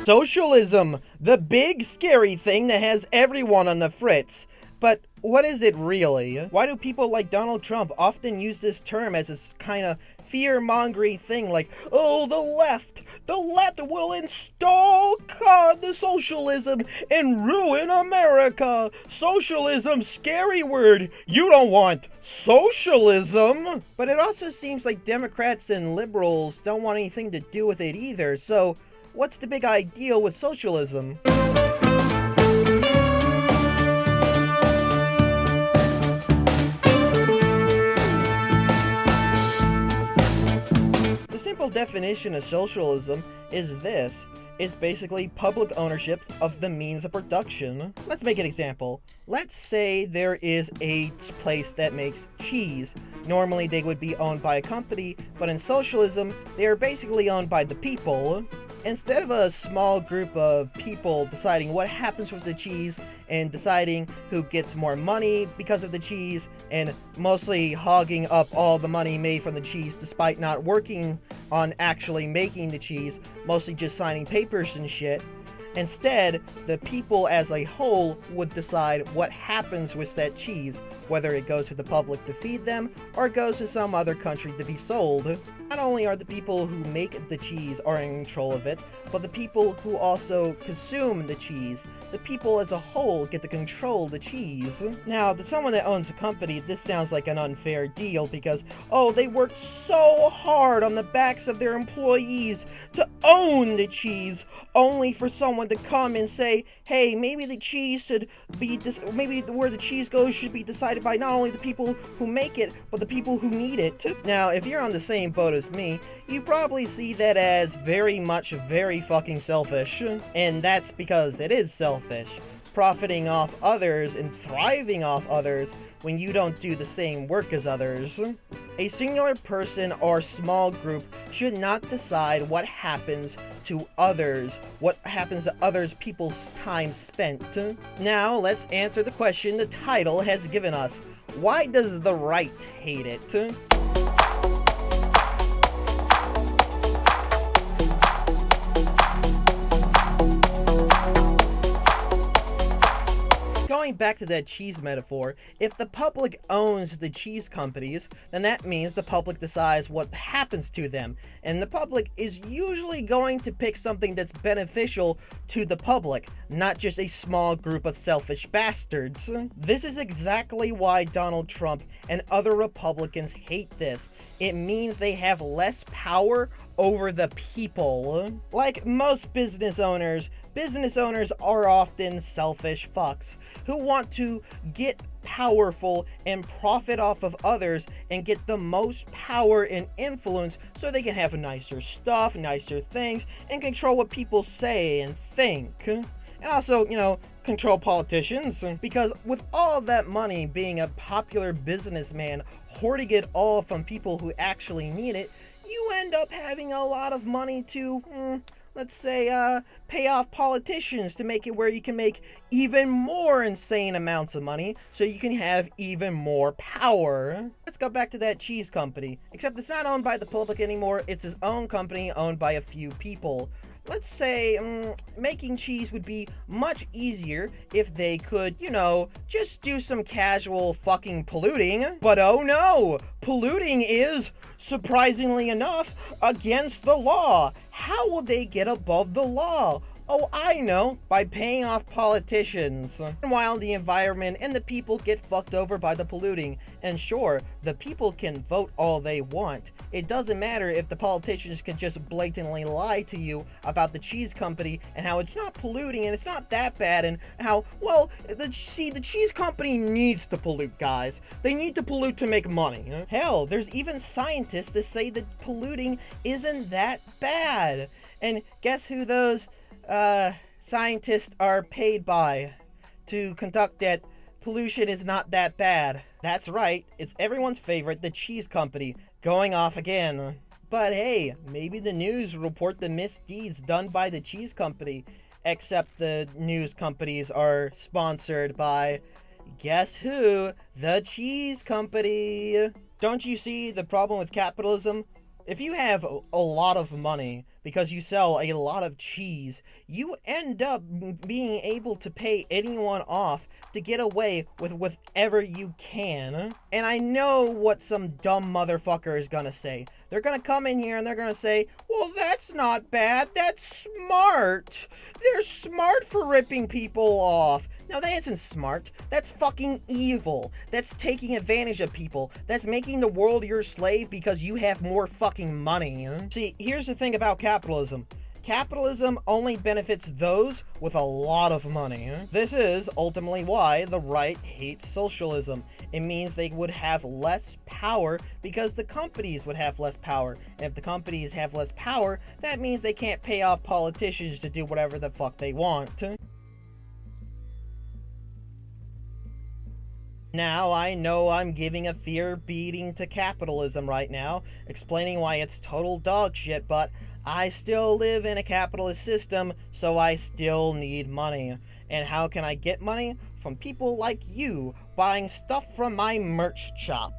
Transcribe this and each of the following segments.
Socialism, the big scary thing that has everyone on the fritz. But what is it really? Why do people like Donald Trump often use this term as this kind of fear-mongering thing like, oh, the left will install the socialism and ruin America. Socialism, scary word. You don't want socialism. But it also seems like Democrats and liberals don't want anything to do with it either. So what's the big ideal with socialism? The simple definition of socialism is this. It's basically public ownership of the means of production. Let's make an example. Let's say there is a place that makes cheese. Normally they would be owned by a company, but in socialism, they are basically owned by the people. Instead of a small group of people deciding what happens with the cheese and deciding who gets more money because of the cheese and mostly hogging up all the money made from the cheese despite not working on actually making the cheese, mostly just signing papers and shit. Instead, the people as a whole would decide what happens with that cheese, whether it goes to the public to feed them or goes to some other country to be sold. Not only are the people who make the cheese are in control of it, but the people who also consume the cheese, the people as a whole get to control the cheese. Now, to someone that owns a company, this sounds like an unfair deal because, oh, they worked so hard on the backs of their employees to own the cheese, only for someone to come and say, hey, maybe the cheese should be, maybe where the cheese goes should be decided by not only the people who make it, but the people who need it. Now, if you're on the same boat as me, you probably see that as very fucking selfish. And that's because it is selfish. Profiting off others and thriving off others when you don't do the same work as others. A singular person or small group should not decide what happens to others, what happens to others' people's time spent. Now, let's answer the question the title has given us. Why does the right hate it? Going back to that cheese metaphor, if the public owns the cheese companies, then that means the public decides what happens to them. And the public is usually going to pick something that's beneficial to the public, not just a small group of selfish bastards. This is exactly why Donald Trump and other Republicans hate this. It means they have less power over the people. Like most business owners are often selfish fucks who want to get powerful and profit off of others and get the most power and influence so they can have nicer stuff, nicer things, and control what people say and think. And also, control politicians, because with all that money, being a popular businessman, hoarding it all from people who actually need it, you end up having a lot of money to, let's say, pay off politicians to make it where you can make even more insane amounts of money so you can have even more power. Let's go back to that cheese company, except it's not owned by the public anymore, it's his own company owned by a few people. Let's say, making cheese would be much easier if they could, just do some casual fucking polluting. But oh no! Polluting is, surprisingly enough, against the law. How will they get above the law? Oh, I know, by paying off politicians. While the environment and the people get fucked over by the polluting. And sure, the people can vote all they want. It doesn't matter if the politicians can just blatantly lie to you about the cheese company and how it's not polluting and it's not that bad and how, well, the cheese company needs to pollute, guys. They need to pollute to make money. Hell, there's even scientists that say that polluting isn't that bad. And guess who those scientists are paid by to conduct that pollution is not that bad? That's right, it's everyone's favorite, the cheese company, going off again. But hey, maybe the news will report the misdeeds done by the cheese company, except the news companies are sponsored by, guess who? The cheese company. Don't you see the problem with capitalism? If you have a lot of money, because you sell a lot of cheese, you end up being able to pay anyone off to get away with whatever you can. And I know what some dumb motherfucker is gonna say. They're gonna come in here and they're gonna say, well, that's not bad, that's smart. They're smart for ripping people off. No, that isn't smart. That's fucking evil. That's taking advantage of people. That's making the world your slave because you have more fucking money. See, here's the thing about capitalism. Capitalism only benefits those with a lot of money. This is ultimately why the right hates socialism. It means they would have less power because the companies would have less power. And if the companies have less power, that means they can't pay off politicians to do whatever the fuck they want. Now, I know I'm giving a fear beating to capitalism right now, explaining why it's total dog shit, but I still live in a capitalist system, so I still need money. And how can I get money? From people like you, buying stuff from my merch shop.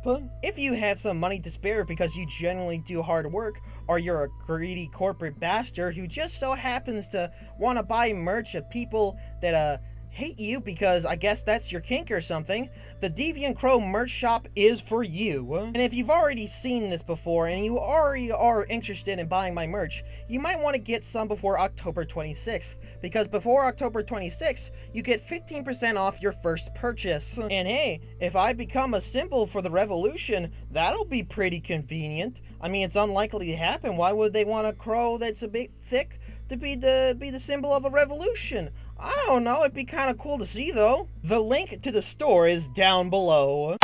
If you have some money to spare because you genuinely do hard work, or you're a greedy corporate bastard who just so happens to want to buy merch of people that, hate you because I guess that's your kink or something, the Deviant Crow merch shop is for you. And if you've already seen this before and you already are interested in buying my merch, you might want to get some before October 26th, because before October 26th, you get 15% off your first purchase. And hey, if I become a symbol for the revolution, that'll be pretty convenient. I mean, it's unlikely to happen. Why would they want a crow that's a bit thick to be the symbol of a revolution? I don't know, it'd be kind of cool to see though. The link to the store is down below.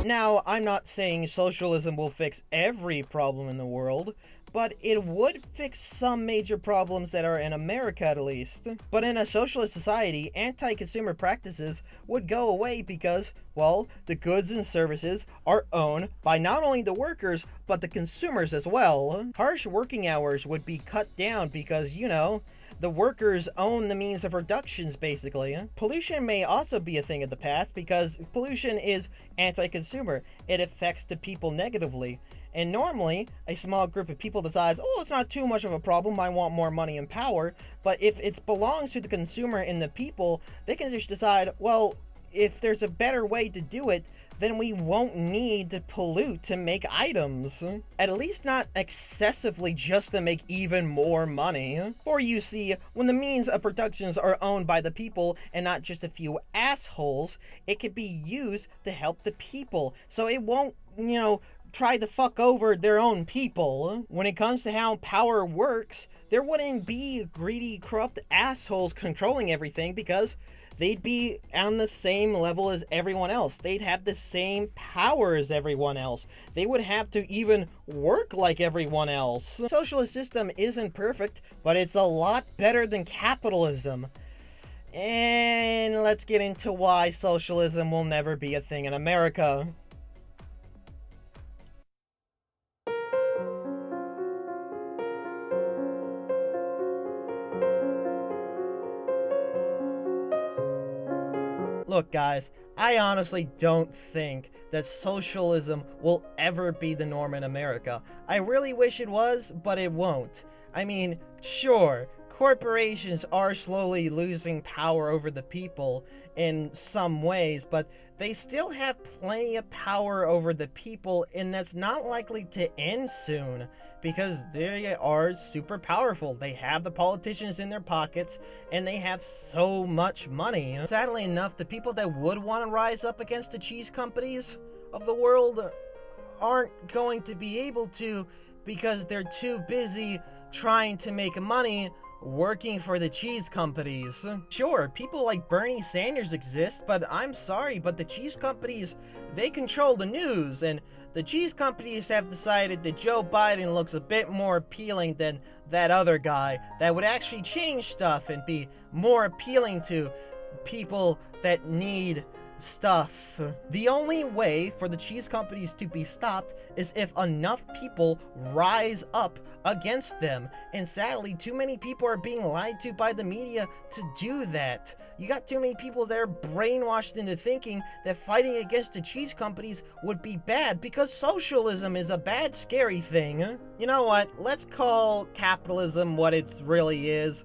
Now, I'm not saying socialism will fix every problem in the world, but it would fix some major problems that are in America at least. But in a socialist society, anti-consumer practices would go away because, well, the goods and services are owned by not only the workers, but the consumers as well. Harsh working hours would be cut down because, you know, the workers own the means of productions, basically. Pollution may also be a thing of the past because pollution is anti-consumer. It affects the people negatively. And normally, a small group of people decides, oh, it's not too much of a problem, I want more money and power. But if it belongs to the consumer and the people, they can just decide, well, if there's a better way to do it, then we won't need to pollute to make items. At least not excessively just to make even more money. For you see, when the means of productions are owned by the people and not just a few assholes, it can be used to help the people. So it won't, you know, try to fuck over their own people. When it comes to how power works, there wouldn't be greedy, corrupt assholes controlling everything because they'd be on the same level as everyone else. They'd have the same power as everyone else. They would have to even work like everyone else. The socialist system isn't perfect, but it's a lot better than capitalism. And let's get into why socialism will never be a thing in America. Look, guys, I honestly don't think that socialism will ever be the norm in America. I really wish it was, but it won't. I mean, sure, corporations are slowly losing power over the people in some ways, but they still have plenty of power over the people, and that's not likely to end soon because they are super powerful. They have the politicians in their pockets, and they have so much money. Sadly enough, the people that would want to rise up against the cheese companies of the world aren't going to be able to because they're too busy trying to make money working for the cheese companies. Sure, people like Bernie Sanders exist, but I'm sorry, but the cheese companies, they control the news, and the cheese companies have decided that Joe Biden looks a bit more appealing than that other guy that would actually change stuff and be more appealing to people that need stuff. The only way for the cheese companies to be stopped is if enough people rise up against them. And sadly, too many people are being lied to by the media to do that. You got too many people that are brainwashed into thinking that fighting against the cheese companies would be bad because socialism is a bad, scary thing. You know what? Let's call capitalism what it really is.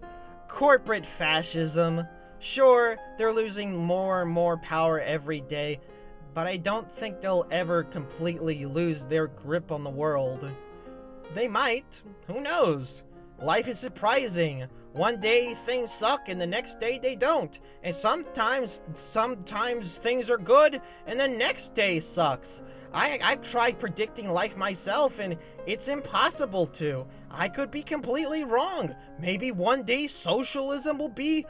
Corporate fascism. Sure, they're losing more and more power every day, but I don't think they'll ever completely lose their grip on the world. They might. Who knows? Life is surprising. One day things suck and the next day they don't. And sometimes things are good and the next day sucks. I've tried predicting life myself and it's impossible to. I could be completely wrong. Maybe one day socialism will be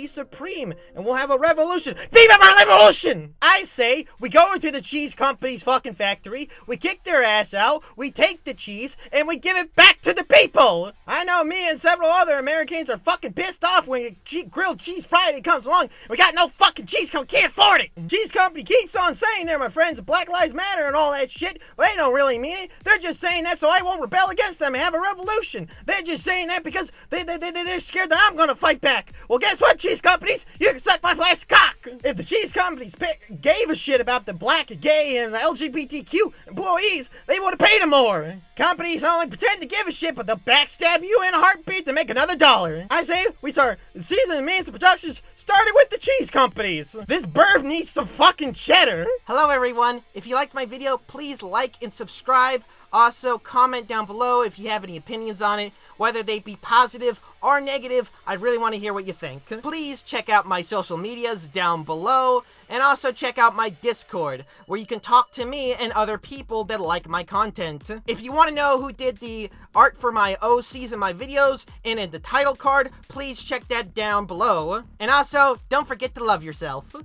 supreme and we'll have a revolution. Viva la revolution! I say we go into the cheese company's fucking factory, we kick their ass out, we take the cheese, and we give it back to the people! I know me and several other Americans are fucking pissed off when grilled cheese Friday comes along. We got no fucking cheese company, can't afford it! Cheese company keeps on saying they're my friends, Black Lives Matter and all that shit, but they don't really mean it. They're just saying that so I won't rebel against them and have a revolution. They're just saying that because they're scared that I'm gonna fight back. Well, guess what, cheese companies? You can suck my plastic cock! If the cheese companies gave a shit about the black, gay, and the LGBTQ employees, they would have paid them more. Companies only pretend to give a shit, but they'll backstab you in a heartbeat to make another dollar. I say we start season and means of productions starting with the cheese companies. This burb needs some fucking cheddar. Hello, everyone. If you liked my video, please like and subscribe. Also, comment down below if you have any opinions on it, whether they be positive or negative. I really want to hear what you think. Please check out my social medias down below, and also check out my Discord, where you can talk to me and other people that like my content. If you want to know who did the art for my OCs in my videos and in the title card, please check that down below. And also, don't forget to love yourself.